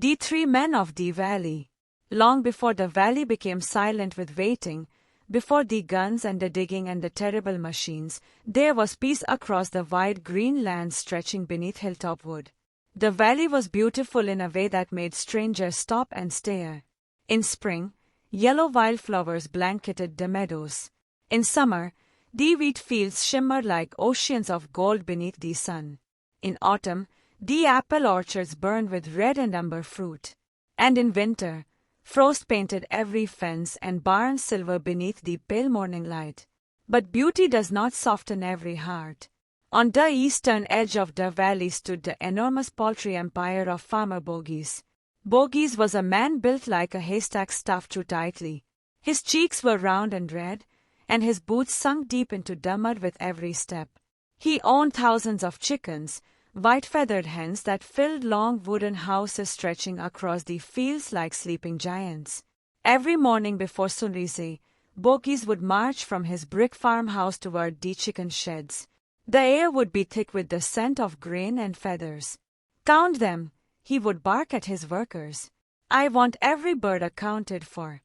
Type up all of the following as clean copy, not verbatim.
The three men of the valley. Long before the valley became silent with waiting, before the guns and the digging and the terrible machines, there was peace across the wide green lands stretching beneath hilltop wood. The valley was beautiful in a way that made strangers stop and stare. In spring, yellow wildflowers blanketed the meadows. In summer, the wheat fields shimmered like oceans of gold beneath the sun. In autumn, the apple orchards burned with red and amber fruit. And in winter, frost painted every fence and barn silver beneath the pale morning light. But beauty does not soften every heart. On the eastern edge of the valley stood the enormous poultry empire of Farmer Bogies. Bogies was a man built like a haystack stuffed too tightly. His cheeks were round and red, and his boots sunk deep into the mud with every step. He owned thousands of chickens, white-feathered hens that filled long wooden houses stretching across the fields like sleeping giants. Every morning before sunrise, Bogies would march from his brick farmhouse toward the chicken sheds. The air would be thick with the scent of grain and feathers. "Count them," he would bark at his workers. "I want every bird accounted for."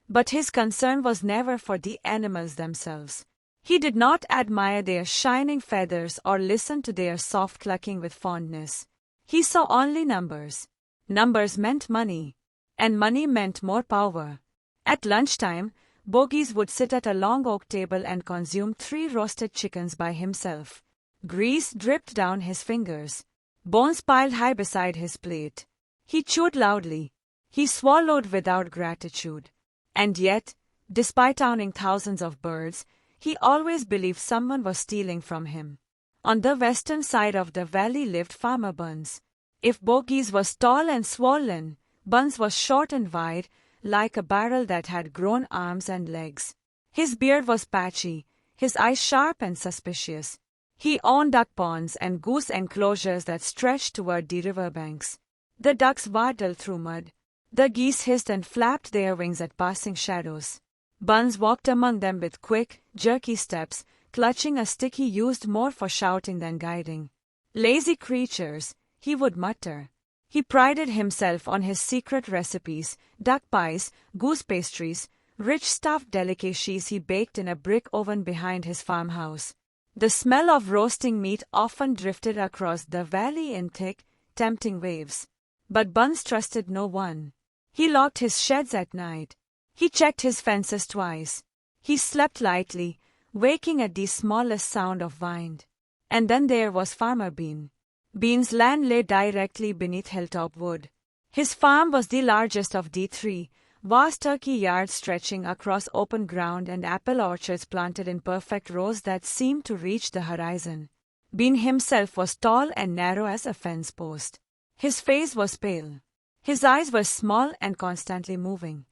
But his concern was never for the animals themselves. He did not admire their shining feathers or listen to their soft clucking with fondness. He saw only numbers. Numbers meant money, and money meant more power. At lunchtime, Bogies would sit at a long oak table and consume 3 roasted chickens by himself. Grease dripped down his fingers. Bones piled high beside his plate. He chewed loudly. He swallowed without gratitude. And yet, despite owning thousands of birds, he always believed someone was stealing from him. On the western side of the valley lived Farmer Buns. If Bogies was tall and swollen, Buns was short and wide, like a barrel that had grown arms and legs. His beard was patchy, his eyes sharp and suspicious. He owned duck ponds and goose enclosures that stretched toward the riverbanks. The ducks waddled through mud. The geese hissed and flapped their wings at passing shadows. Buns walked among them with quick, jerky steps, clutching a stick he used more for shouting than guiding. "Lazy creatures," he would mutter. He prided himself on his secret recipes, duck pies, goose pastries, rich stuffed delicacies he baked in a brick oven behind his farmhouse. The smell of roasting meat often drifted across the valley in thick, tempting waves. But Buns trusted no one. He locked his sheds at night. He checked his fences twice. He slept lightly, waking at the smallest sound of wind. And then there was Farmer Bean. Bean's land lay directly beneath hilltop wood. His farm was the largest of the 3, vast turkey yards stretching across open ground and apple orchards planted in perfect rows that seemed to reach the horizon. Bean himself was tall and narrow as a fence post. His face was pale. His eyes were small and constantly moving.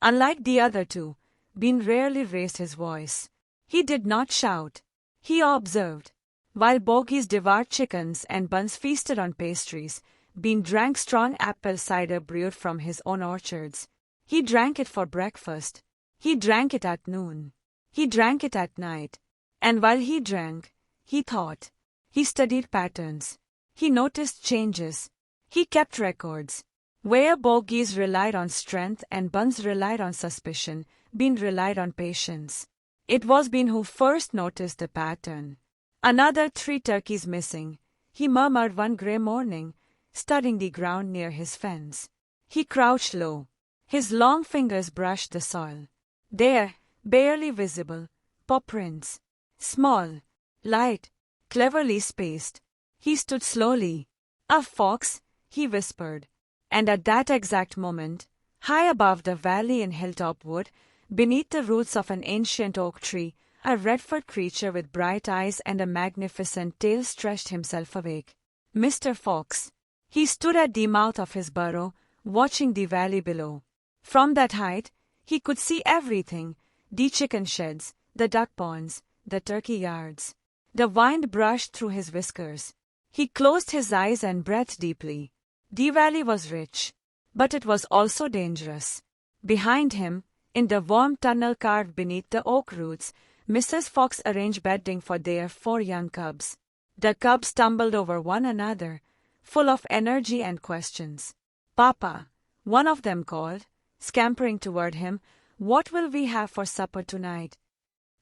Unlike the other 2, Bean rarely raised his voice. He did not shout. He observed. While Bogies devoured chickens and Buns feasted on pastries, Bean drank strong apple cider brewed from his own orchards. He drank it for breakfast. He drank it at noon. He drank it at night. And while he drank, he thought. He studied patterns. He noticed changes. He kept records. Where Bogies relied on strength and Buns relied on suspicion, Bean relied on patience. It was Bean who first noticed the pattern. "Another 3 turkeys missing," he murmured one grey morning, studying the ground near his fence. He crouched low. His long fingers brushed the soil. There, barely visible, paw prints. Small, light, cleverly spaced. He stood slowly. "A fox," he whispered. And at that exact moment, high above the valley in hilltop wood, beneath the roots of an ancient oak tree, a red-furred creature with bright eyes and a magnificent tail stretched himself awake. Mr. Fox. He stood at the mouth of his burrow, watching the valley below. From that height, he could see everything: the chicken sheds, the duck ponds, the turkey yards. The wind brushed through his whiskers. He closed his eyes and breathed deeply. The valley was rich, but it was also dangerous. Behind him, in the warm tunnel carved beneath the oak roots, Mrs. Fox arranged bedding for their 4 young cubs. The cubs tumbled over one another, full of energy and questions. "Papa," one of them called, scampering toward him, "what will we have for supper tonight?"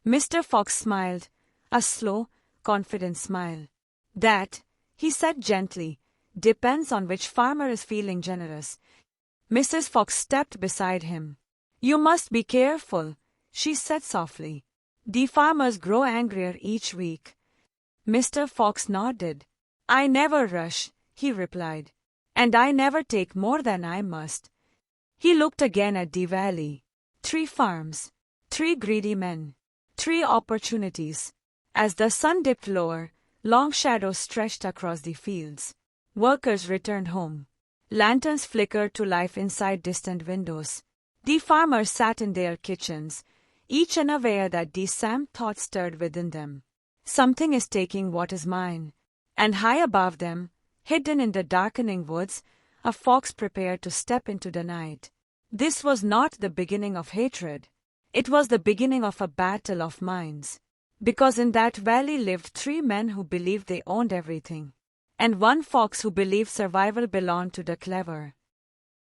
Mr. Fox smiled, a slow, confident smile. "That," he said gently, "depends on which farmer is feeling generous." Mrs. Fox stepped beside him. "You must be careful," she said softly. "The farmers grow angrier each week." Mr. Fox nodded. "I never rush," he replied. "And I never take more than I must." He looked again at the valley. 3 farms, 3 greedy men, 3 opportunities. As the sun dipped lower, long shadows stretched across the fields. Workers returned home. Lanterns flickered to life inside distant windows. The farmers sat in their kitchens, each unaware that the same thought stirred within them. Something is taking what is mine. And high above them, hidden in the darkening woods, a fox prepared to step into the night. This was not the beginning of hatred. It was the beginning of a battle of minds. Because in that valley lived 3 men who believed they owned everything, and 1 fox who believed survival belonged to the clever.